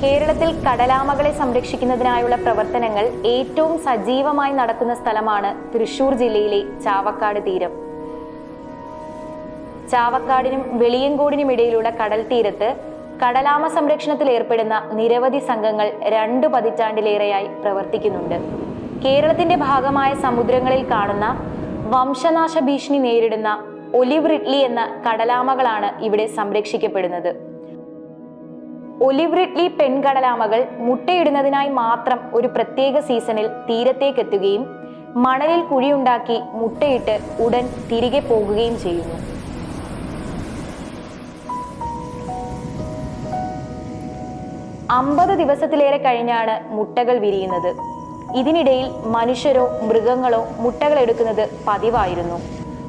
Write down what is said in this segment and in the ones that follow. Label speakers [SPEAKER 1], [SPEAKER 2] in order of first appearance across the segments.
[SPEAKER 1] കേരളത്തിൽ കടലാമകളെ സംരക്ഷിക്കുന്നതിനായുള്ള പ്രവർത്തനങ്ങൾ ഏറ്റവും സജീവമായി നടക്കുന്ന സ്ഥലമാണ് തൃശൂർ ജില്ലയിലെ ചാവക്കാട് തീരം. ചാവക്കാടിനും വെളിയങ്കോടിനും ഇടയിലുള്ള കടൽ തീരത്ത് കടലാമ സംരക്ഷണത്തിൽ ഏർപ്പെടുന്ന നിരവധി സംഘങ്ങൾ 2 പതിറ്റാണ്ടിലേറെയായി പ്രവർത്തിക്കുന്നുണ്ട്. കേരളത്തിന്റെ ഭാഗമായ സമുദ്രങ്ങളിൽ കാണുന്ന വംശനാശ ഭീഷണി നേരിടുന്ന ഒലിവ് റിഡ്ലി എന്ന കടലാമകളാണ് ഇവിടെ സംരക്ഷിക്കപ്പെടുന്നത്. ഒലിവ് റിഡ്ലി പെൺകടലാമകൾ മുട്ടയിടുന്നതിനായി മാത്രം ഒരു പ്രത്യേക സീസണിൽ തീരത്തേക്കെത്തുകയും മണലിൽ കുഴിയുണ്ടാക്കി മുട്ടയിട്ട് ഉടൻ തിരികെ പോകുകയും ചെയ്യുന്നു. അമ്പത് ദിവസത്തിലേറെ കഴിഞ്ഞാണ് മുട്ടകൾ വിരിയുന്നത്. ഇതിനിടയിൽ മനുഷ്യരോ മൃഗങ്ങളോ മുട്ടകൾ എടുക്കുന്നത് പതിവായിരുന്നു.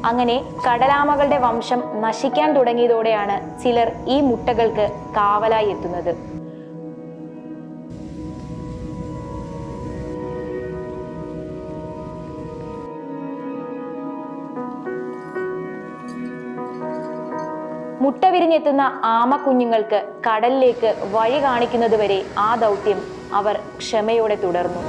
[SPEAKER 1] അങ്ങനെ കടലാമകളുടെ വംശം നശിക്കാൻ തുടങ്ങിയതോടെയാണ് ചിലർ ഈ മുട്ടകൾക്ക് കാവലായി എത്തുന്നത്. മുട്ട വിരിഞ്ഞെത്തുന്ന ആമക്കുഞ്ഞുങ്ങൾക്ക് കടലിലേക്ക് വഴി കാണിക്കുന്നതുവരെ ആ ദൗത്യം അവർ ക്ഷമയോടെ തുടർന്നു.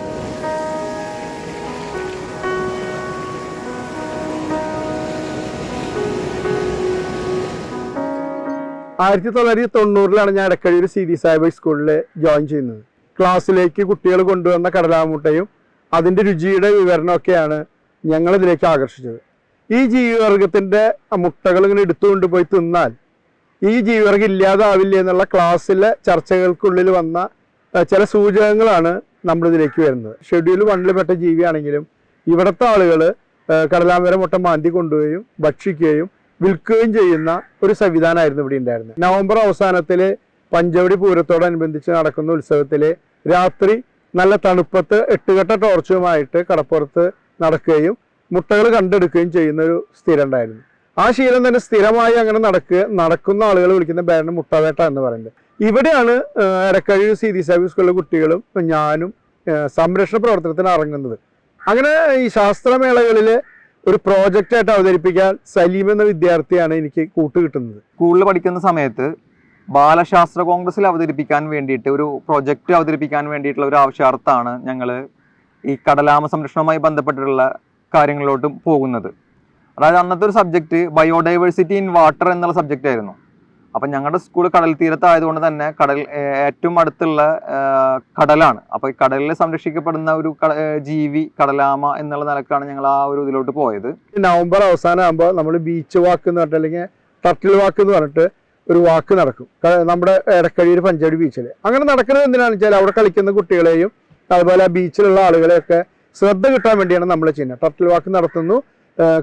[SPEAKER 2] ആയിരത്തി 1990 ഞാൻ ഇടക്കഴിയൂർ CD സാഹിബ് സ്കൂളിൽ ജോയിൻ ചെയ്യുന്നത്. ക്ലാസ്സിലേക്ക് കുട്ടികൾ കൊണ്ടുവന്ന കടലാമുട്ടയും അതിൻ്റെ രുചിയുടെ വിവരണമൊക്കെയാണ് ഞങ്ങളിതിലേക്ക് ആകർഷിച്ചത്. ഈ ജീവിവർഗത്തിൻ്റെ മുട്ടകൾ ഇങ്ങനെ എടുത്തുകൊണ്ട് പോയി തിന്നാൽ ഈ ജീവിവർഗം ഇല്ലാതാവില്ല എന്നുള്ള ക്ലാസ്സിലെ ചർച്ചകൾക്കുള്ളിൽ വന്ന ചില സൂചകങ്ങളാണ് നമ്മളിതിലേക്ക് വരുന്നത്. ഷെഡ്യൂൾ 1 പെട്ട ജീവിയാണെങ്കിലും ഇവിടുത്തെ ആളുകൾ കടലാമര മുട്ട മാന്തി കൊണ്ടുപോവുകയും ഭക്ഷിക്കുകയും വിൽക്കുകയും ചെയ്യുന്ന ഒരു സംവിധാനമായിരുന്നു ഇവിടെ ഉണ്ടായിരുന്നത്. നവംബർ അവസാനത്തിൽ പഞ്ചവടി പൂരത്തോടനുബന്ധിച്ച് നടക്കുന്ന ഉത്സവത്തിൽ രാത്രി നല്ല തണുപ്പത്ത് 8 കെട്ട ടോർച്ചുമായിട്ട് കടപ്പുറത്ത് നടക്കുകയും മുട്ടകൾ കണ്ടെടുക്കുകയും ചെയ്യുന്ന ഒരു സ്ഥിരം ഉണ്ടായിരുന്നു. ആ ശീലം തന്നെ സ്ഥിരമായി അങ്ങനെ നടക്കുന്ന ആളുകൾ വിളിക്കുന്ന പേരാണ് മുട്ടവേട്ട എന്ന് പറയുന്നത്. ഇവിടെയാണ് ഇടക്കഴിയൂർ CD സാഹിബ് സ്കൂളിലെ കുട്ടികളും ഞാനും സംരക്ഷണ പ്രവർത്തനത്തിന് ഇറങ്ങുന്നത്. അങ്ങനെ ഈ ശാസ്ത്രമേളകളിൽ ഒരു പ്രോജക്റ്റായിട്ട് അവതരിപ്പിക്കാൻ സലീം എന്ന വിദ്യാർത്ഥിയാണ് എനിക്ക് കൂട്ടുകിട്ടുന്നത്.
[SPEAKER 3] സ്കൂളിൽ പഠിക്കുന്ന സമയത്ത് ബാലശാസ്ത്ര കോൺഗ്രസിൽ അവതരിപ്പിക്കാൻ വേണ്ടിയിട്ട് ഒരു പ്രൊജക്റ്റ് അവതരിപ്പിക്കാൻ വേണ്ടിയിട്ടുള്ള ഒരു ആവശ്യാർത്ഥമാണ് ഞങ്ങൾ ഈ കടലാമ സംരക്ഷണവുമായി ബന്ധപ്പെട്ടിട്ടുള്ള കാര്യങ്ങളിലോട്ട് പോകുന്നത്. അതായത് അന്നത്തെ ഒരു സബ്ജക്റ്റ് ബയോഡൈവേഴ്സിറ്റി ഇൻ വാട്ടർ എന്നുള്ള സബ്ജക്റ്റ് ആയിരുന്നു. അപ്പം ഞങ്ങളുടെ സ്കൂൾ കടൽ തീരത്തായതുകൊണ്ട് തന്നെ ഏറ്റവും അടുത്തുള്ള കടലാണ്. അപ്പോൾ ഈ കടലിൽ സംരക്ഷിക്കപ്പെടുന്ന ഒരു ജീവി കടലാമ എന്നുള്ള നിലക്കാണ് ഞങ്ങൾ ആ ഒരു ഇതിലോട്ട് പോയത്.
[SPEAKER 2] നവംബർ അവസാനം ആകുമ്പോൾ നമ്മൾ ബീച്ച് വാക്ക് എന്ന് പറഞ്ഞിട്ട് അല്ലെങ്കിൽ ടർട്ടിൽ വാക്ക് എന്ന് പറഞ്ഞിട്ട് ഒരു വാക്ക് നടക്കും നമ്മുടെ ഇടക്കഴിയൂർ പഞ്ചവടി ബീച്ചിൽ. അങ്ങനെ നടക്കുന്നത് എന്തിനാണെന്ന് വെച്ചാൽ അവിടെ കളിക്കുന്ന കുട്ടികളെയും അതുപോലെ ആ ബീച്ചിലുള്ള ആളുകളെയൊക്കെ ശ്രദ്ധ കിട്ടാൻ വേണ്ടിയാണ് നമ്മൾ ചെയ്യുന്നത്. ടർട്ടിൽ വാക്ക് നടത്തുന്നു,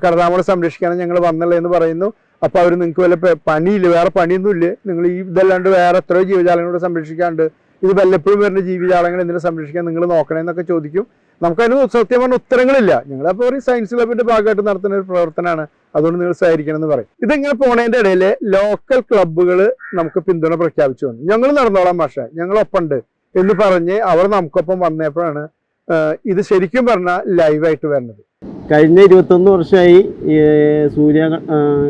[SPEAKER 2] കടലാമകളെ സംരക്ഷിക്കാനും ഞങ്ങൾ വന്നുള്ളൂ എന്ന് പറയുന്നു. അപ്പോൾ അവർ നിങ്ങൾക്ക് വല്ല പണിയില്ല, വേറെ പണിയൊന്നുമില്ല, നിങ്ങൾ ഈ ഇതല്ലാണ്ട് വേറെ എത്രയോ ജീവജാലങ്ങളോട് സംരക്ഷിക്കാണ്ട്, ഇത് വല്ലപ്പോഴും വരുന്ന ജീവജാലങ്ങൾ എന്തിനെ സംരക്ഷിക്കാൻ നിങ്ങൾ നോക്കണമെന്നൊക്കെ ചോദിക്കും. നമുക്കതിന് സത്യം പറഞ്ഞ ഉത്തരങ്ങളില്ല. ഞങ്ങളപ്പോൾ ഒരു സയൻസ് ക്ലബിന്റെ ഭാഗമായിട്ട് നടത്തുന്ന ഒരു പ്രവർത്തനമാണ്, അതുകൊണ്ട് നിങ്ങൾ സഹകരിക്കണം എന്ന് പറയും. ഇതിങ്ങനെ പോണതിൻ്റെ ഇടയിൽ ലോക്കൽ ക്ലബ്ബുകൾ നമുക്ക് പിന്തുണ പ്രഖ്യാപിച്ചു വന്നു. ഞങ്ങൾ നടന്നോളാം പക്ഷേ ഞങ്ങളൊപ്പമുണ്ട് എന്ന് പറഞ്ഞ് അവർ നമുക്കൊപ്പം വന്നപ്പോഴാണ് ഇത് ശരിക്കും പറഞ്ഞാൽ ലൈവായിട്ട് വരുന്നത്.
[SPEAKER 4] കഴിഞ്ഞ 21 വർഷമായി സൂര്യ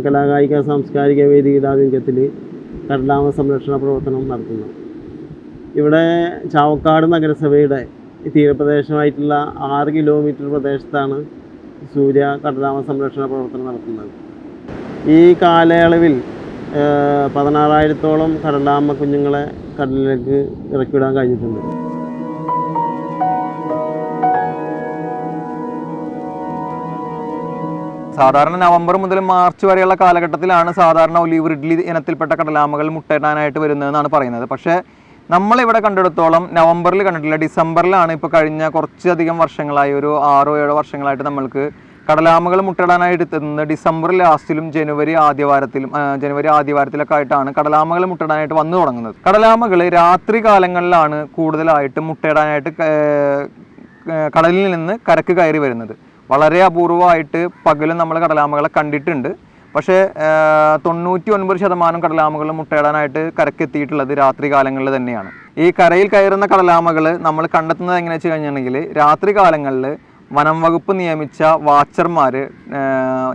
[SPEAKER 4] കലാകായിക സാംസ്കാരിക വേദിയുടെ ആഭിമുഖ്യത്തിൽ കടലാമ സംരക്ഷണ പ്രവർത്തനം നടത്തുന്നു. ഇവിടെ ചാവക്കാട് നഗരസഭയുടെ തീരപ്രദേശമായിട്ടുള്ള 6 കിലോമീറ്റർ പ്രദേശത്താണ് സൂര്യ കടലാമ സംരക്ഷണ പ്രവർത്തനം നടത്തുന്നത്. ഈ കാലയളവിൽ 16,000-ഓളം കടലാമ കുഞ്ഞുങ്ങളെ കടലിലേക്ക് ഇറക്കിവിടാൻ കഴിഞ്ഞിട്ടുണ്ട്.
[SPEAKER 3] സാധാരണ നവംബർ മുതൽ മാർച്ച് വരെയുള്ള കാലഘട്ടത്തിലാണ് സാധാരണ ഒലിവ് റിഡ്ലി ഇനത്തിൽപ്പെട്ട കടലാമകൾ മുട്ടയിടാനായിട്ട് വരുന്നതെന്നാണ് പറയുന്നത്. പക്ഷേ നമ്മളിവിടെ കണ്ടെടുത്തോളം നവംബറിൽ കണ്ടിട്ടില്ല, ഡിസംബറിലാണ് ഇപ്പോൾ കഴിഞ്ഞ കുറച്ചധികം വർഷങ്ങളായി, ഒരു 6-7 വർഷങ്ങളായിട്ട് നമ്മൾക്ക് കടലാമകൾ മുട്ടയിടാനായിട്ട് എത്തുന്നത് ഡിസംബർ ലാസ്റ്റിലും ജനുവരി ആദ്യവാരത്തിലൊക്കെ ആയിട്ടാണ് കടലാമകൾ മുട്ടയിടാനായിട്ട് വന്നു തുടങ്ങുന്നത്. കടലാമകൾ രാത്രി കാലങ്ങളിലാണ് കൂടുതലായിട്ട് മുട്ടയിടാനായിട്ട് കടലിൽ നിന്ന് കരക്ക് കയറി വരുന്നത്. വളരെ അപൂർവമായിട്ട് പകലും നമ്മൾ കടലാമകളെ കണ്ടിട്ടുണ്ട്. പക്ഷേ 99% കടലാമകൾ മുട്ടയിടാനായിട്ട് കരക്കെത്തിയിട്ടുള്ളത് രാത്രി കാലങ്ങളിൽ തന്നെയാണ്. ഈ കരയിൽ കയറുന്ന കടലാമകൾ നമ്മൾ കണ്ടെത്തുന്നത് എങ്ങനെയാണെന്ന് വെച്ച് കഴിഞ്ഞിട്ടുണ്ടെങ്കിൽ രാത്രി കാലങ്ങളിൽ വനം വകുപ്പ് നിയമിച്ച വാച്ചർമാർ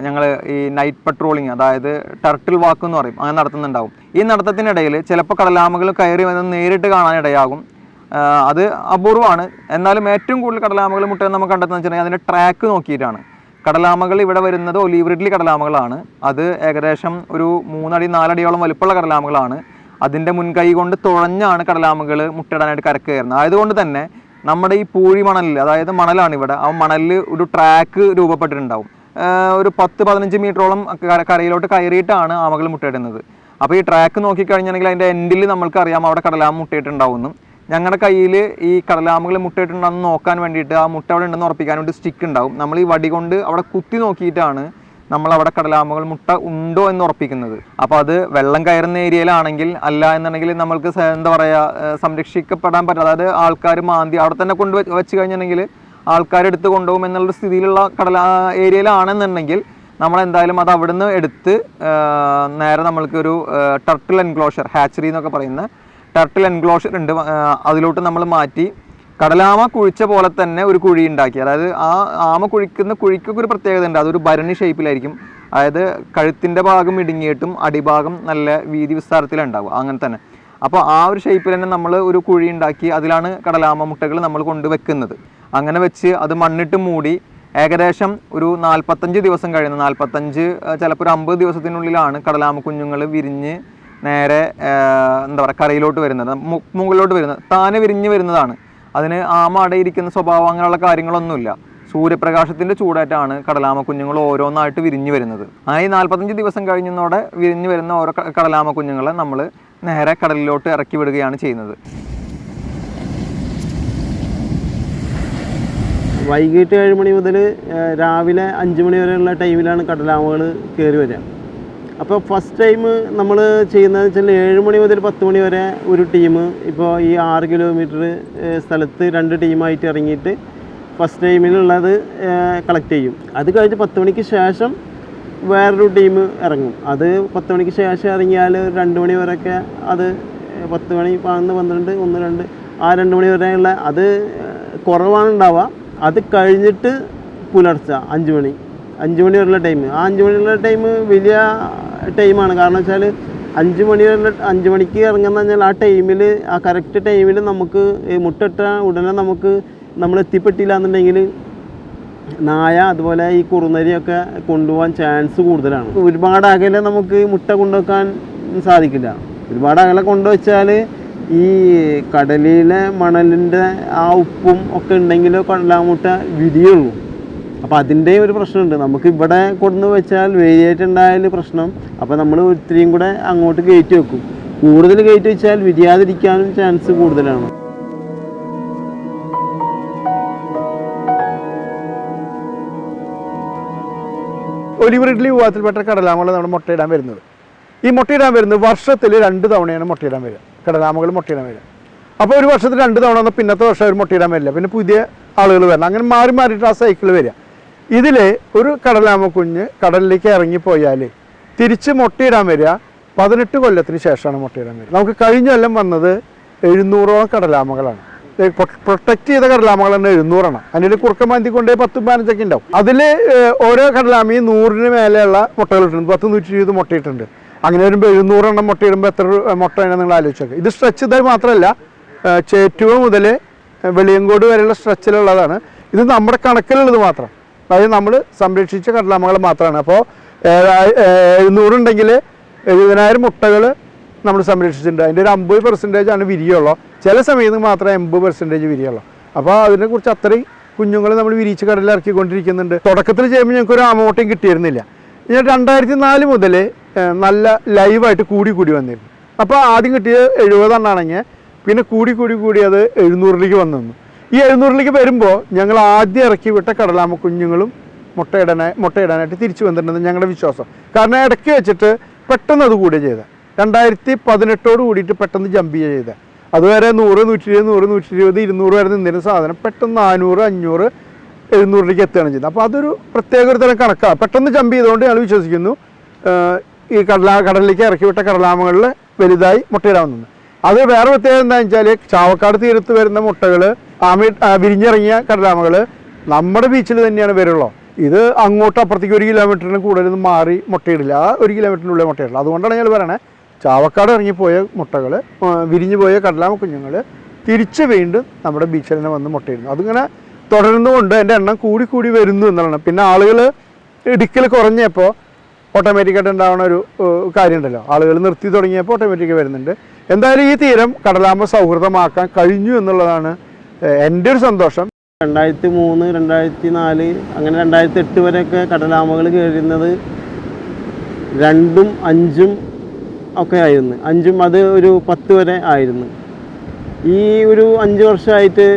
[SPEAKER 3] ഞങ്ങൾ ഈ നൈറ്റ് പട്രോളിങ്, അതായത് ടർട്ടിൽ വാക്ക് എന്ന് പറയും, അങ്ങനെ നടത്തുന്നുണ്ടാവും. ഈ നടത്തത്തിനിടയിൽ ചിലപ്പോൾ കടലാമകൾ കയറി വന്ന് നേരിട്ട് കാണാനിടയാകും. അത് അപൂർവമാണ്. എന്നാലും ഏറ്റവും കൂടുതൽ കടലാമകൾ മുട്ട നമുക്ക് കണ്ടെത്തുന്നത് വെച്ചിട്ടുണ്ടെങ്കിൽ അതിൻ്റെ ട്രാക്ക് നോക്കിയിട്ടാണ്. കടലാമകൾ ഇവിടെ വരുന്നത് ഒലീവ് റിഡ്ലി കടലാമകളാണ്. അത് ഏകദേശം ഒരു 3 അടി 4 അടിയോളം വലുപ്പമുള്ള കടലാമകളാണ്. അതിൻ്റെ മുൻകൈ കൊണ്ട് തുഴഞ്ഞാണ് കടലാമകൾ മുട്ടയിടാനായിട്ട് കരക്ക് കയറുന്നത്. ആയതുകൊണ്ട് തന്നെ നമ്മുടെ ഈ പൂഴി മണലിൽ, അതായത് മണലാണ് ഇവിടെ, ആ മണലിൽ ഒരു ട്രാക്ക് രൂപപ്പെട്ടിട്ടുണ്ടാവും. ഒരു 10-15 മീറ്ററോളം കരയിലോട്ട് കയറിയിട്ടാണ് ആമകൾ മുട്ടയിടുന്നത്. അപ്പോൾ ഈ ട്രാക്ക് നോക്കിക്കഴിഞ്ഞാണെങ്കിൽ അതിൻ്റെ എൻഡിൽ നമ്മൾക്കറിയാം അവിടെ കടലാമ മുട്ടയിട്ടുണ്ടാവുമെന്നും. ഞങ്ങളുടെ കയ്യിൽ ഈ കടലാമകൾ മുട്ടയിട്ടുണ്ടെന്ന് നോക്കാൻ വേണ്ടിയിട്ട് ആ മുട്ട അവിടെ ഉണ്ടെന്ന് ഉറപ്പിക്കാൻ വേണ്ടി സ്റ്റിക്ക് ഉണ്ടാവും. നമ്മൾ ഈ വടി കൊണ്ട് അവിടെ കുത്തി നോക്കിയിട്ടാണ് നമ്മൾ അവിടെ കടലാമകൾ മുട്ട ഉണ്ടോ എന്ന് ഉറപ്പിക്കുന്നത്. അപ്പോൾ അത് വെള്ളം കയറുന്ന ഏരിയയിലാണെങ്കിൽ, അല്ല എന്നുണ്ടെങ്കിൽ നമ്മൾക്ക് എന്താ പറയുക, സംരക്ഷിക്കപ്പെടാൻ പറ്റും. അതായത് ആൾക്കാർ മാന്തി അവിടെ തന്നെ കൊണ്ട് വെച്ച് കഴിഞ്ഞിട്ടുണ്ടെങ്കിൽ ആൾക്കാരെടുത്ത് കൊണ്ടുപോകും എന്നുള്ള സ്ഥിതിയിലുള്ള ഏരിയയിലാണെന്നുണ്ടെങ്കിൽ നമ്മളെന്തായാലും അത് അവിടെ നിന്ന് എടുത്ത് നേരെ നമ്മൾക്കൊരു ടർട്ടിൽ എൻക്ലോഷർ, ഹാച്ചറി എന്നൊക്കെ പറയുന്ന ടർട്ടിൽ എൻക്ലോഷർ ഉണ്ട്, അതിലോട്ട് നമ്മൾ മാറ്റി കടലാമ കുഴിച്ച പോലെ തന്നെ ഒരു കുഴി ഉണ്ടാക്കി. അതായത് ആ ആമ കുഴിക്കുന്ന കുഴിക്കൊക്കെ ഒരു പ്രത്യേകത ഉണ്ട്. അതൊരു ഭരണി ഷേപ്പിലായിരിക്കും. അതായത് കഴുത്തിൻ്റെ ഭാഗം ഇടുങ്ങിയിട്ടും അടിഭാഗം നല്ല വീതി വിസ്താരത്തിലുണ്ടാവും, അങ്ങനെ തന്നെ. അപ്പോൾ ആ ഒരു ഷേപ്പിൽ തന്നെ നമ്മൾ ഒരു കുഴി ഉണ്ടാക്കി അതിലാണ് കടലാമ മുട്ടകൾ നമ്മൾ കൊണ്ടുവെക്കുന്നത്. അങ്ങനെ വെച്ച് അത് മണ്ണിട്ട് മൂടി ഏകദേശം ഒരു 45 ദിവസം കഴിയുന്നു. 45 ചിലപ്പോൾ ഒരു 50 ദിവസത്തിനുള്ളിലാണ് കടലാമ കുഞ്ഞുങ്ങൾ വിരിഞ്ഞ് നേരെ എന്താ പറയുക കരയിലോട്ട് വരുന്നത്, മുകളിലോട്ട് വരുന്നത്. താനെ വിരിഞ്ഞ് വരുന്നതാണ്. അതിന് ആമ അടയിരിക്കുന്ന സ്വഭാവം അങ്ങനെയുള്ള കാര്യങ്ങളൊന്നുമില്ല. സൂര്യപ്രകാശത്തിൻ്റെ ചൂടായിട്ടാണ് കടലാമ കുഞ്ഞുങ്ങൾ ഓരോന്നായിട്ട് വിരിഞ്ഞ് വരുന്നത്. അങ്ങനെ ഈ 45 ദിവസം കഴിഞ്ഞതോടെ വിരിഞ്ഞ് വരുന്ന ഓരോ കടലാമ കുഞ്ഞുങ്ങളെ നമ്മൾ നേരെ കടലിലോട്ട് ഇറക്കി വിടുകയാണ് ചെയ്യുന്നത്.
[SPEAKER 4] വൈകിട്ട് 7 മണി മുതൽ രാവിലെ 5 മണി വരെയുള്ള ടൈമിലാണ് കടലാമകൾ കയറി വരിക. അപ്പോൾ ഫസ്റ്റ് ടൈം നമ്മൾ ചെയ്യുന്നത് വെച്ചാൽ 7 മണി മുതൽ 10 മണി വരെ ഒരു ടീം, ഇപ്പോൾ ഈ 6 കിലോമീറ്റർ സ്ഥലത്ത് 2 ടീമായിട്ട് ഇറങ്ങിയിട്ട് ഫസ്റ്റ് ടൈമിലുള്ളത് കളക്ട് ചെയ്യും. അത് കഴിഞ്ഞ് 10 മണിക്ക് ശേഷം വേറൊരു ടീം ഇറങ്ങും. അത് 10 മണിക്ക് ശേഷം ഇറങ്ങിയാൽ 2 മണി വരെയൊക്കെ, അത് 10 മണി 11, 12, 1, 2 ആ 2 മണി വരെയുള്ള അത് കുറവാണ് ഉണ്ടാവുക. അത് കഴിഞ്ഞിട്ട് പുലർച്ചെ 5 മണി വരെയുള്ള ടൈം, ആ 5 മണി വരെയുള്ള ടൈം വലിയ ടൈമാണ്. കാരണം വെച്ചാൽ 5 മണിക്ക് ഇറങ്ങുന്ന പറഞ്ഞാൽ ആ ടൈമിൽ, ആ കറക്റ്റ് ടൈമിൽ നമുക്ക് മുട്ടയിട്ട ഉടനെ നമ്മൾ എത്തിപ്പെട്ടില്ല എന്നുണ്ടെങ്കിൽ നായ അതുപോലെ ഈ കുറുനരിയൊക്കെ കൊണ്ടുപോകാൻ ചാൻസ് കൂടുതലാണ്. ഒരുപാട് അകലെ നമുക്ക് മുട്ട കൊണ്ടുവെക്കാൻ സാധിക്കില്ല. ഒരുപാട് അകലെ കൊണ്ടുവച്ചാൽ ഈ കടലിലെ മണലിൻ്റെ ആ ഉപ്പും ഒക്കെ ഉണ്ടെങ്കിലോ കടലാമുട്ട വിരിയുള്ളൂ. അപ്പോൾ അതിൻ്റെ ഒരു പ്രശ്നമുണ്ട്. നമുക്ക് ഇവിടെ കൊണ്ടുവന്ന് വെച്ചാൽ വേരിയായിട്ടുണ്ടായാൽ പ്രശ്നം. അപ്പോൾ നമ്മൾ ഒത്തിരിയും കൂടെ അങ്ങോട്ട് കയറ്റി വെക്കും. കൂടുതൽ കയറ്റി വെച്ചാൽ വിരിയാതിരിക്കാനും ചാൻസ് കൂടുതലാണ്.
[SPEAKER 2] ഒലിവ് റിഡ്ലി വിഭാഗത്തിൽപ്പെട്ട കടലാമകൾ നമ്മുടെ മുട്ടയിടാൻ വരുന്നത്. ഈ മുട്ടയിടാൻ വരുന്നത് വർഷത്തിൽ 2 തവണയാണ് മുട്ടയിടാൻ വരിക. കടലാമകൾ മുട്ടയിടാൻ വരിക. അപ്പോൾ ഒരു വർഷത്തിൽ 2 തവണ വന്നാൽ പിന്നത്തെ വർഷം അവർ മുട്ടയിടാൻ വരില്ല. പിന്നെ പുതിയ ആളുകൾ വരണം. അങ്ങനെ മാറി മാറിയിട്ട് ആ സൈക്കിൾ വരിക. ഇതിൽ ഒരു കടലാമ കുഞ്ഞ് കടലിലേക്ക് ഇറങ്ങിപ്പോയാൽ തിരിച്ച് മുട്ടയിടാൻ വരിക 18 കൊല്ലത്തിന് ശേഷമാണ് മുട്ടയിടാൻ വരിക. നമുക്ക് കഴിഞ്ഞ കൊല്ലം വന്നത് 700ഓളം കടലാമകളാണ്. പ്രൊട്ടക്റ്റ് ചെയ്ത കടലാമകളാണ് 700 അതിൽ കുറുക്കം മാന്തി കൊണ്ടേ 10-15 ഉണ്ടാവും. അതിൽ ഓരോ കടലാമയും 100-ന് മേലെയുള്ള മുട്ടകൾ ഇട്ടുണ്ട്. 100-120 മുട്ടയിട്ടുണ്ട്. അങ്ങനെ വരുമ്പോൾ 700 മുട്ടയിടുമ്പോൾ എത്ര മുട്ട വേണം നിങ്ങൾ ആലോചിച്ചൊക്കെ. ഇത് സ്ട്രെച്ച് ഇതായി മാത്രമല്ല, ചേറ്റുവ മുതൽ വെളിയങ്കോട് വരെയുള്ള സ്ട്രെച്ചിലുള്ളതാണ്. ഇത് നമ്മുടെ കണക്കിലുള്ളത് മാത്രം. അതായത് നമ്മൾ സംരക്ഷിച്ച കടലാമകൾ മാത്രമാണ്. അപ്പോൾ 700 ഉണ്ടെങ്കിൽ 70,000 മുട്ടകൾ നമ്മൾ സംരക്ഷിച്ചിട്ടുണ്ട്. അതിൻ്റെ ഒരു 50% വിരിയുള്ളൂ. ചില സമയത്ത് മാത്രമേ 80% വിരിയുള്ളൂ. അപ്പോൾ അതിനെക്കുറിച്ച് അത്രയും കുഞ്ഞുങ്ങൾ നമ്മൾ വിരിച്ച് കടലിൽ ഇറക്കിക്കൊണ്ടിരിക്കുന്നുണ്ട്. തുടക്കത്തിൽ ചെയ്യുമ്പോൾ ഞങ്ങൾക്ക് ഒരു ആമമുട്ടയും കിട്ടിയിരുന്നില്ല. ഞാൻ 2004 മുതൽ നല്ല ലൈവായിട്ട് കൂടി വന്നിരുന്നു. അപ്പോൾ ആദ്യം കിട്ടിയത് 70 ആണെങ്കിൽ പിന്നെ കൂടി അത് 700-ലേക്ക് വന്നു. ഈ 700-ലേക്ക് വരുമ്പോൾ ഞങ്ങൾ ആദ്യം ഇറക്കി വിട്ട കടലാമ കുഞ്ഞുങ്ങളും മുട്ടയിടാനായിട്ട് തിരിച്ചു വന്നിട്ടുണ്ടെന്ന് ഞങ്ങളുടെ വിശ്വാസം. കാരണം ഇടയ്ക്ക് വെച്ചിട്ട് പെട്ടെന്ന് അത് കൂടുക ചെയ്ത 2018 കൂടിയിട്ട് പെട്ടെന്ന് ജമ്പ് ചെയ്ത അതുവരെ 100, 120, 200 വരെ നിന്നിരുന്ന സാധനം പെട്ടെന്ന് 400, 500, 700-ലേക്ക് എത്തുകയാണ് ചെയ്തത്. അപ്പോൾ അതൊരു പ്രത്യേക ഒരു തരം കണക്കാണ്. പെട്ടെന്ന് ജമ്പ് ചെയ്തുകൊണ്ട് ഞങ്ങൾ വിശ്വസിക്കുന്നു ഈ കടലിലേക്ക് ഇറക്കി വിട്ട കടലാമകളിൽ വലുതായി മുട്ടയിടാവുന്നത്. അത് വേറെ പ്രത്യേകത എന്താണെന്ന് വെച്ചാൽ ചാവക്കാട് തീരത്ത് വരുന്ന മുട്ടകൾ വിരിഞ്ഞിറങ്ങിയ കടലാമകൾ നമ്മുടെ ബീച്ചിൽ തന്നെയാണ് വരുള്ളൂ. ഇത് അങ്ങോട്ട് അപ്പുറത്തേക്ക് 1 കിലോമീറ്ററിന് കൂടുതലൊന്നും മാറി മുട്ടയിടില്ല. ആ 1 കിലോമീറ്ററിനുള്ളിൽ മുട്ടയിടില്ല. അതുകൊണ്ടാണ് ഞങ്ങൾ പറയണേ, ചാവക്കാട് ഇറങ്ങിപ്പോയ മുട്ടകൾ, വിരിഞ്ഞു പോയ കടലാമ കുഞ്ഞുങ്ങൾ തിരിച്ച് വീണ്ടും നമ്മുടെ ബീച്ചിൽ തന്നെ വന്ന് മുട്ടയിടുന്നു. അതിങ്ങനെ തുടരുന്നുകൊണ്ട് എൻ്റെ എണ്ണം കൂടി വരുന്നു എന്നുള്ളതാണ്. പിന്നെ ആളുകൾ ഇടുക്കൽ കുറഞ്ഞപ്പോൾ ഓട്ടോമാറ്റിക്കായിട്ട് ഉണ്ടാവുന്ന ഒരു കാര്യമുണ്ടല്ലോ, ആളുകൾ നിർത്തി തുടങ്ങിയപ്പോൾ ഓട്ടോമാറ്റിക്കായി വരുന്നുണ്ട്. എന്തായാലും ഈ തീരം കടലാമ സൗഹൃദമാക്കാൻ കഴിഞ്ഞു എന്നുള്ളതാണ് എൻ്റെ ഒരു സന്തോഷം.
[SPEAKER 4] 2003, 2004 അങ്ങനെ 2008 വരെയൊക്കെ കടലാമകൾ കയറുന്നത് 2ഉം 5ഉം ഒക്കെ ആയിരുന്നു. 5ഉം അത് ഒരു 10 വരെ ആയിരുന്നു. ഈ ഒരു 5 വർഷമായിട്ട്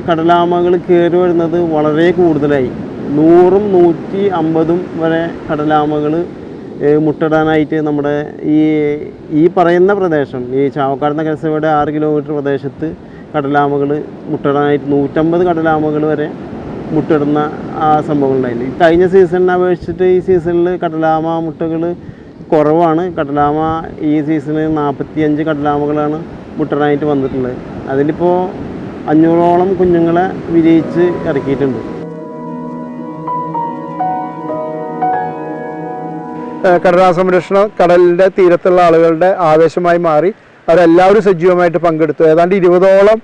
[SPEAKER 4] കടലാമകൾ കയറി വരുന്നത് വളരെ കൂടുതലായി. 100ഉം 150ഉം വരെ കടലാമകൾ മുട്ടയിടാനായിട്ട് നമ്മുടെ ഈ പറയുന്ന പ്രദേശം, ഈ ചാവക്കാട് നഗരസഭയുടെ 6 കിലോമീറ്റർ പ്രദേശത്ത് കടലാമകൾ മുട്ടയിടാനായിട്ട് 150 കടലാമകൾ വരെ മുട്ടയിടുന്ന ആ സംഭവങ്ങളുണ്ടായിരുന്നു. കഴിഞ്ഞ സീസണിനെ അപേക്ഷിച്ചിട്ട് ഈ സീസണിൽ കടലാമ മുട്ടകൾ കുറവാണ്. കടലാമ ഈ സീസണിൽ 45 കടലാമകളാണ് മുട്ടയിടാനായിട്ട് വന്നിട്ടുള്ളത്. അതിലിപ്പോൾ 500ഓളം കുഞ്ഞുങ്ങളെ വിരിയിച്ച് ഇറക്കിയിട്ടുണ്ട്.
[SPEAKER 2] കടലാമ സംരക്ഷണം കടലിൻ്റെ തീരത്തുള്ള ആളുകളുടെ ആവേശമായി മാറി. അവരെല്ലാവരും സജീവമായിട്ട് പങ്കെടുത്തു. ഏതാണ്ട് 20ഓളം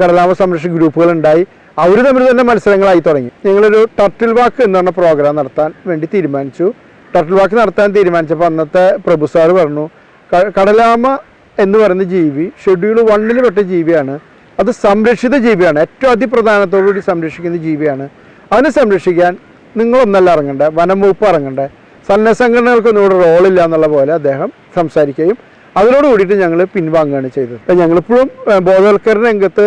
[SPEAKER 2] കടലാമ സംരക്ഷണ ഗ്രൂപ്പുകളുണ്ടായി. അവർ തമ്മിൽ തന്നെ മത്സരങ്ങളായി തുടങ്ങി. ഞങ്ങളൊരു ടർട്ടിൽ വാക്ക് എന്ന് പറഞ്ഞ പ്രോഗ്രാം നടത്താൻ വേണ്ടി തീരുമാനിച്ചു. ടർട്ടിൽ വാക്ക് നടത്താൻ തീരുമാനിച്ചപ്പോൾ അന്നത്തെ പ്രഭു സാറ് പറഞ്ഞു, കടലാമ എന്ന് പറയുന്ന ജീവി ഷെഡ്യൂൾ 1 പെട്ട ജീവിയാണ്. അത് സംരക്ഷിത ജീവിയാണ്, ഏറ്റവും അതിപ്രധാനത്തോടുകൂടി സംരക്ഷിക്കുന്ന ജീവിയാണ്. അതിനെ സംരക്ഷിക്കാൻ നിങ്ങളൊന്നല്ല ഇറങ്ങണ്ടേ, വനം വകുപ്പ് ഇറങ്ങണ്ടേ, സന്നദ്ധ സംഘടനകൾക്കൊന്നും ഇവിടെ റോളില്ല എന്നുള്ള പോലെ അദ്ദേഹം സംസാരിക്കുകയും അതിനോട് കൂടിയിട്ട് ഞങ്ങൾ പിൻവാങ്ങുകയാണ് ചെയ്തത്. അപ്പം ഞങ്ങളിപ്പോഴും ബോധവൽക്കരണ രംഗത്ത്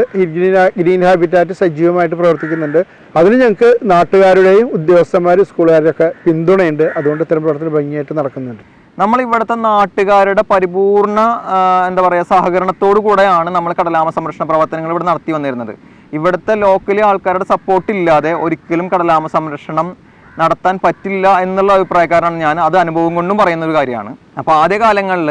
[SPEAKER 2] ഗ്രീൻ ഹാബിറ്റാറ്റ് സജീവമായിട്ട് പ്രവർത്തിക്കുന്നുണ്ട്. അതിന് ഞങ്ങൾക്ക് നാട്ടുകാരുടെയും ഉദ്യോഗസ്ഥന്മാരും സ്കൂളുകാരുടെ ഒക്കെ പിന്തുണയുണ്ട്. അതുകൊണ്ട് ഇത്തരം പ്രവർത്തനം ഭംഗിയായിട്ട് നടക്കുന്നുണ്ട്.
[SPEAKER 3] നമ്മൾ ഇവിടുത്തെ നാട്ടുകാരുടെ പരിപൂർണ എന്താ പറയുക സഹകരണത്തോടു കൂടെയാണ് നമ്മൾ കടലാമ സംരക്ഷണ പ്രവർത്തനങ്ങൾ ഇവിടെ നടത്തി വന്നിരുന്നത്. ഇവിടുത്തെ ലോക്കലി ആൾക്കാരുടെ സപ്പോർട്ട് ഇല്ലാതെ ഒരിക്കലും കടലാമ സംരക്ഷണം നടത്താൻ പറ്റില്ല എന്നുള്ള അഭിപ്രായക്കാരാണ് ഞാൻ. അത് അനുഭവം കൊണ്ടും പറയുന്ന ഒരു കാര്യമാണ്. അപ്പോൾ ആദ്യകാലങ്ങളിൽ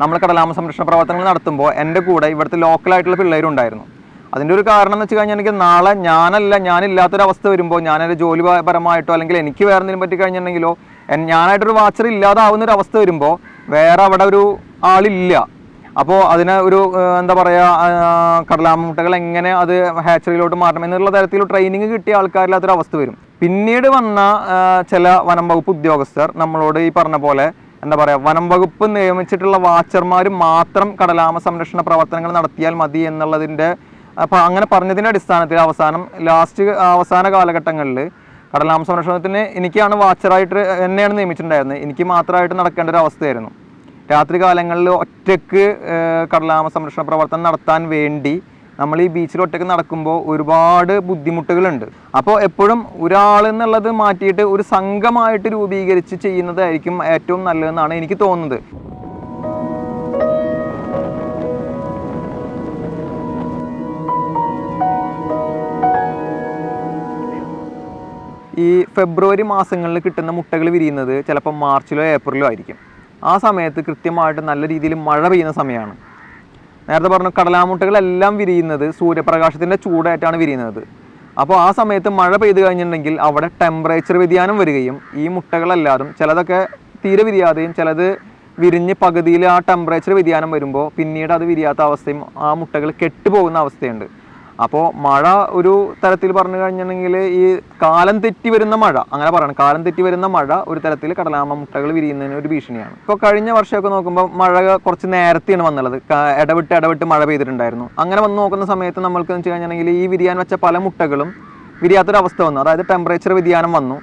[SPEAKER 3] നമ്മൾ കടലാമ സംരക്ഷണ പ്രവർത്തനങ്ങൾ നടത്തുമ്പോൾ എൻ്റെ കൂടെ ഇവിടുത്തെ ലോക്കലായിട്ടുള്ള പിള്ളേരുണ്ടായിരുന്നു. അതിൻ്റെ ഒരു കാരണം എന്ന് വെച്ച് കഴിഞ്ഞാൽ എനിക്ക് നാളെ ഞാനില്ലാത്തൊരവസ്ഥ വരുമ്പോൾ, ഞാനൊരു ജോലിപരമായിട്ടോ അല്ലെങ്കിൽ എനിക്ക് വേറെ എന്തെങ്കിലും പറ്റി കഴിഞ്ഞിട്ടുണ്ടെങ്കിലോ, ഞാനായിട്ടൊരു വാച്ചർ ഇല്ലാതാവുന്ന ഒരു അവസ്ഥ വരുമ്പോൾ വേറെ അവിടെ ഒരു ആളില്ല. അപ്പോൾ അതിന് ഒരു എന്താ പറയുക, കടലാമ മുട്ടകൾ എങ്ങനെ അത് ഹാച്ചറിയിലോട്ട് മാറണം എന്നുള്ള തരത്തിൽ ട്രെയിനിങ് കിട്ടിയ ആൾക്കാരില്ലാത്തൊരു അവസ്ഥ വരും. പിന്നീട് വന്ന ചില വനം വകുപ്പ് ഉദ്യോഗസ്ഥർ നമ്മളോട് ഈ പറഞ്ഞ പോലെ എന്താ പറയുക, വനം വകുപ്പ് നിയമിച്ചിട്ടുള്ള വാച്ചർമാർ മാത്രം കടലാമ സംരക്ഷണ പ്രവർത്തനങ്ങൾ നടത്തിയാൽ മതി എന്നുള്ളതിൻ്റെ അങ്ങനെ പറഞ്ഞതിൻ്റെ അടിസ്ഥാനത്തിൽ അവസാന കാലഘട്ടങ്ങളിൽ കടലാമ സംരക്ഷണത്തിന് എനിക്കാണ് വാച്ചറായിട്ട് എന്നെയാണ് നിയമിച്ചിട്ടുണ്ടായിരുന്നത്. എനിക്ക് മാത്രമായിട്ട് നടക്കേണ്ട ഒരു അവസ്ഥയായിരുന്നു. രാത്രി കാലങ്ങളിൽ ഒറ്റയ്ക്ക് കടലാമ സംരക്ഷണ പ്രവർത്തനം നടത്താൻ വേണ്ടി നമ്മൾ ഈ ബീച്ചിൽ ഒറ്റയ്ക്ക് നടക്കുമ്പോൾ ഒരുപാട് ബുദ്ധിമുട്ടുകളുണ്ട്. അപ്പോൾ എപ്പോഴും ഒരാൾ എന്നുള്ളത് മാറ്റിയിട്ട് ഒരു സംഘമായിട്ട് രൂപീകരിച്ച് ചെയ്യുന്നതായിരിക്കും ഏറ്റവും നല്ലതെന്നാണ് എനിക്ക് തോന്നുന്നത്. ഈ ഫെബ്രുവരി മാസങ്ങളിൽ കിട്ടുന്ന മുട്ടകൾ വിരിയുന്നത് ചിലപ്പോൾ മാർച്ചിലോ ഏപ്രിലോ ആയിരിക്കും. ആ സമയത്ത് കൃത്യമായിട്ട് നല്ല രീതിയിൽ മഴ പെയ്യുന്ന സമയമാണ്. നേരത്തെ പറഞ്ഞു കടലാമുട്ടകളെല്ലാം വിരിയുന്നത് സൂര്യപ്രകാശത്തിൻ്റെ ചൂടായിട്ടാണ് വിരിയുന്നത്. അപ്പോൾ ആ സമയത്ത് മഴ പെയ്ത് കഴിഞ്ഞിട്ടുണ്ടെങ്കിൽ അവിടെ ടെമ്പറേച്ചർ വ്യതിയാനം വരികയും ഈ മുട്ടകളെല്ലാതും ചിലതൊക്കെ തീരെ വിരിയാതെയും ചിലത് വിരിഞ്ഞ് പകുതിയിൽ ആ ടെമ്പറേച്ചർ വ്യതിയാനം വരുമ്പോൾ പിന്നീട് അത് വിരിയാത്ത അവസ്ഥയും ആ മുട്ടകൾ കെട്ടുപോകുന്ന അവസ്ഥയുണ്ട്. അപ്പോൾ മഴ ഒരു തരത്തിൽ പറഞ്ഞു കഴിഞ്ഞിട്ടുണ്ടെങ്കിൽ ഈ കാലം തെറ്റി വരുന്ന മഴ, അങ്ങനെ പറയണം, കാലം തെറ്റി വരുന്ന മഴ ഒരു തരത്തിൽ കടലാമ മുട്ടകൾ വിരിയുന്നതിന് ഒരു ഭീഷണിയാണ്. ഇപ്പോൾ കഴിഞ്ഞ വർഷമൊക്കെ നോക്കുമ്പോൾ മഴ കുറച്ച് നേരത്തെയാണ് വന്നുള്ളത്. ഇടവിട്ട് മഴ പെയ്തിട്ടുണ്ടായിരുന്നു. അങ്ങനെ വന്ന് നോക്കുന്ന സമയത്ത് നമ്മൾക്ക് എന്ന് വെച്ച് കഴിഞ്ഞിട്ടുണ്ടെങ്കിൽ ഈ വിരിയാൻ വെച്ച പല മുട്ടകളും വിരിയാത്തൊരവസ്ഥ വന്നു. അതായത് ടെമ്പറേച്ചർ വ്യതിയാനം വന്നു.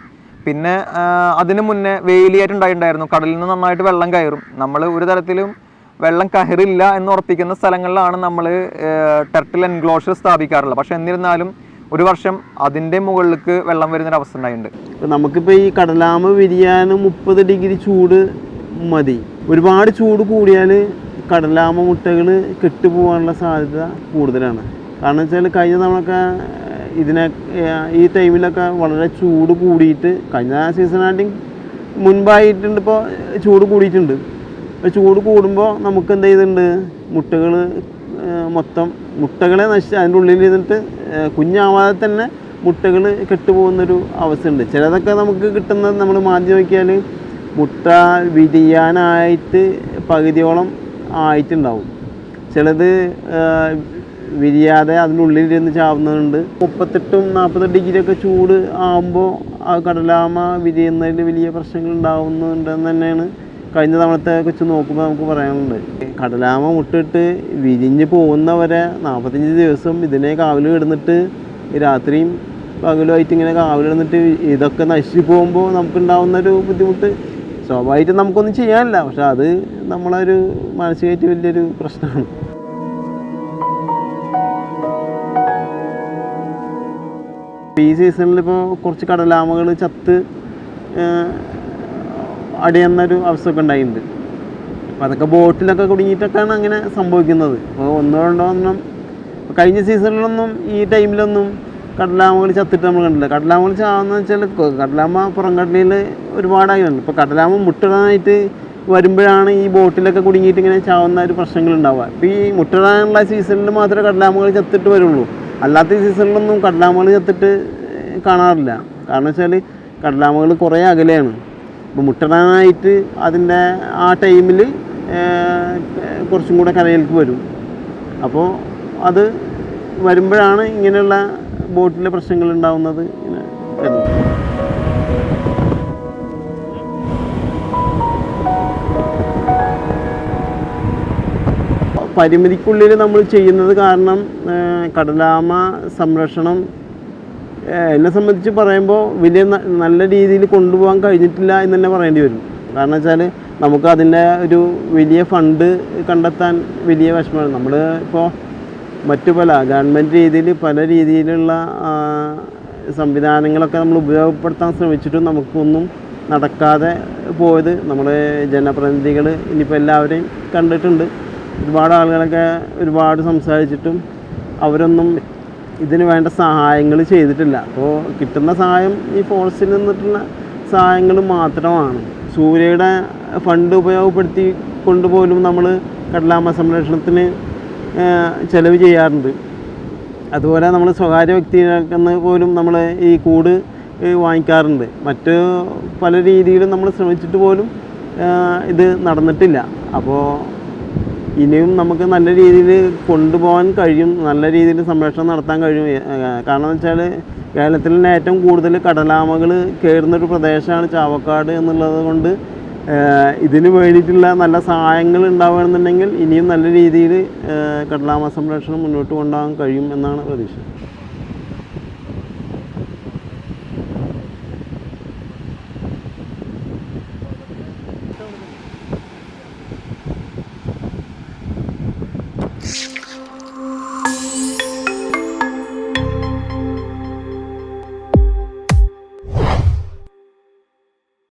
[SPEAKER 3] പിന്നെ അതിന് മുന്നേ വേലിയായിട്ടുണ്ടായിട്ടുണ്ടായിരുന്നു. കടലിൽ നിന്ന് നന്നായിട്ട് വെള്ളം കയറും. നമ്മൾ ഒരു തരത്തിലും വെള്ളം കയറില്ല എന്ന് ഉറപ്പിക്കുന്ന സ്ഥലങ്ങളിലാണ് നമ്മൾ ടെർട്ടിൽ എൻക്ലോഷർ സ്ഥാപിക്കാറുള്ളത്. പക്ഷെ എന്നിരുന്നാലും ഒരു വർഷം അതിൻ്റെ മുകളിലേക്ക് വെള്ളം വരുന്നൊരവസ്ഥ ഉണ്ടായിട്ടുണ്ട്.
[SPEAKER 4] നമുക്കിപ്പോൾ ഈ കടലാമ വിരിയാൻ 30 ഡിഗ്രി ചൂട് മതി. ഒരുപാട് ചൂട് കൂടിയാൽ കടലാമ മുട്ടകൾ കെട്ടുപോകാനുള്ള സാധ്യത കൂടുതലാണ്. കാരണം വെച്ചാൽ കഴിഞ്ഞ തവണയൊക്കെ ഈ ടൈമിലൊക്കെ വളരെ ചൂട് കൂടിയിട്ട്, കഴിഞ്ഞ സീസണായിട്ടും മുൻപായിട്ടുണ്ട്, ഇപ്പോൾ ചൂട് കൂടിയിട്ടുണ്ട്. ചൂട് കൂടുമ്പോൾ നമുക്ക് എന്ത് ചെയ്തിട്ടുണ്ട്, മുട്ടകളെ നശിച്ച് അതിൻ്റെ ഉള്ളിൽ ഇരുന്നിട്ട് കുഞ്ഞാവാതെ തന്നെ മുട്ടകൾ കെട്ടുപോകുന്നൊരു അവസ്ഥയുണ്ട്. ചിലതൊക്കെ നമുക്ക് കിട്ടുന്നത് നമ്മൾ മാറ്റി നോക്കിയാൽ മുട്ട വിരിയാനായിട്ട് പകുതിയോളം ആയിട്ടുണ്ടാവും. ചിലത് വിരിയാതെ അതിനുള്ളിലിരുന്ന് ചാവുന്നുണ്ട്. 38-40 ഡിഗ്രിയൊക്കെ ചൂട് ആകുമ്പോൾ ആ കടലാമ വിരിയുന്നതിൽ വലിയ പ്രശ്നങ്ങൾ ഉണ്ടാവുന്നുണ്ടെന്ന് തന്നെയാണ് കഴിഞ്ഞ തവണത്തെ വെച്ച് നോക്കുമ്പോൾ നമുക്ക് പറയാനുണ്ട്. കടലാമ മുട്ടിട്ട് വിരിഞ്ഞ് പോകുന്നവരെ 45 ദിവസം ഇതിനെ കാവൽ കിടന്നിട്ട് രാത്രിയും പകലുമായിട്ട് ഇങ്ങനെ കാവൽ കിടന്നിട്ട് ഇതൊക്കെ നശിച്ചു പോകുമ്പോൾ നമുക്കുണ്ടാവുന്നൊരു ബുദ്ധിമുട്ട് സ്വാഭാവികമായിട്ടും നമുക്കൊന്നും ചെയ്യാനില്ല. പക്ഷെ അത് നമ്മളൊരു മാനസികമായിട്ട് വലിയൊരു പ്രശ്നമാണ്. ഈ സീസണിൽ ഇപ്പോൾ കുറച്ച് കടലാമകൾ ചത്ത് അടിയുന്നൊരു അവസ്ഥയൊക്കെ ഉണ്ടായിട്ടുണ്ട്. അപ്പോൾ അതൊക്കെ ബോട്ടിലൊക്കെ കുടുങ്ങിയിട്ടൊക്കെയാണ് അങ്ങനെ സംഭവിക്കുന്നത്. അപ്പോൾ ഒന്നോ രണ്ടോ ഒന്നും കഴിഞ്ഞ സീസണിലൊന്നും ഈ ടൈമിലൊന്നും കടലാമകൾ ചത്തിട്ട് നമ്മൾ കണ്ടില്ല. കടലാമകൾ ചാവുന്ന വെച്ചാൽ കടലാമ പുറംകടലിൽ ഒരുപാടായിട്ടുണ്ട്. ഇപ്പോൾ കടലാമ മുട്ടിടാനായിട്ട് വരുമ്പോഴാണ് ഈ ബോട്ടിലൊക്കെ കുടുങ്ങിയിട്ട് ഇങ്ങനെ ചാവുന്ന ഒരു പ്രശ്നങ്ങളുണ്ടാവുക. ഇപ്പോൾ ഈ മുട്ടിടാനുള്ള സീസണിൽ മാത്രമേ കടലാമകൾ ചത്തിട്ട് വരുള്ളൂ. അല്ലാത്ത സീസണിലൊന്നും കടലാമകൾ ചത്തിട്ട് കാണാറില്ല. കാരണം വെച്ചാൽ കടലാമകൾ കുറേ അകലെയാണ്. അപ്പോൾ മുട്ടിടാനായിട്ട് അതിൻ്റെ ആ ടൈമിൽ കുറച്ചും കൂടെ കരയിലേക്ക് വരും. അപ്പോൾ അത് വരുമ്പോഴാണ് ഇങ്ങനെയുള്ള ബോട്ടിലെ പ്രശ്നങ്ങൾ ഉണ്ടാകുന്നത് ഇങ്ങനെ വരുന്നത്. പരിമിതിക്കുള്ളിൽ നമ്മൾ ചെയ്യുന്നത് കാരണം കടലാമ സംരക്ഷണം എന്നെ സംബന്ധിച്ച് പറയുമ്പോൾ വലിയ നല്ല രീതിയിൽ കൊണ്ടുപോകാൻ കഴിഞ്ഞിട്ടില്ല എന്ന് തന്നെ പറയേണ്ടി വരും. കാരണം വെച്ചാൽ നമുക്ക് അതിൻ്റെ ഒരു വലിയ ഫണ്ട് കണ്ടെത്താൻ വലിയ വിഷമമാണ്. നമ്മൾ ഇപ്പോൾ മറ്റു പല ഗവൺമെൻറ് രീതിയിൽ പല രീതിയിലുള്ള സംവിധാനങ്ങളൊക്കെ നമ്മൾ ഉപയോഗപ്പെടുത്താൻ ശ്രമിച്ചിട്ടും നമുക്കൊന്നും നടക്കാതെ പോയത് നമ്മുടെ ജനപ്രതിനിധികൾ ഇനിയിപ്പോൾ എല്ലാവരെയും കണ്ടിട്ടുണ്ട്. ഒരുപാട് ആളുകളൊക്കെ ഒരുപാട് സംസാരിച്ചിട്ടും അവരൊന്നും ഇതിന് വേണ്ട സഹായങ്ങൾ ചെയ്തിട്ടില്ല. അപ്പോൾ കിട്ടുന്ന സഹായം ഈ ഫോറസ്റ്റിൽ നിന്നിട്ടുള്ള സഹായങ്ങൾ മാത്രമാണ്. സൂര്യയുടെ ഫണ്ട് ഉപയോഗപ്പെടുത്തി കൊണ്ടുപോലും നമ്മൾ കടലാമ സംരക്ഷണത്തിന് ചിലവ് ചെയ്യാറുണ്ട്. അതുപോലെ നമ്മൾ സ്വകാര്യ വ്യക്തികൾക്കെന്ന് പോലും നമ്മൾ ഈ കൂട് വാങ്ങിക്കാറുണ്ട്. മറ്റ് പല രീതിയിലും നമ്മൾ ശ്രമിച്ചിട്ട് പോലും ഇത് നടന്നിട്ടില്ല. അപ്പോൾ ഇനിയും നമുക്ക് നല്ല രീതിയിൽ കൊണ്ടുപോകാൻ കഴിയും, നല്ല രീതിയിൽ സംരക്ഷണം നടത്താൻ കഴിയും. കാരണം എന്ന് വെച്ചാൽ കേരളത്തിൽ തന്നെ ഏറ്റവും കൂടുതൽ കടലാമകൾ കയറുന്നൊരു പ്രദേശമാണ് ചാവക്കാട് എന്നുള്ളത് കൊണ്ട് ഇതിന് വേണ്ടിയിട്ടുള്ള നല്ല സഹായങ്ങൾ ഉണ്ടാവുകയാണെന്നുണ്ടെങ്കിൽ ഇനിയും നല്ല രീതിയിൽ കടലാമ സംരക്ഷണം മുന്നോട്ട് കൊണ്ടുപോകാൻ കഴിയും എന്നാണ് പ്രതീക്ഷ.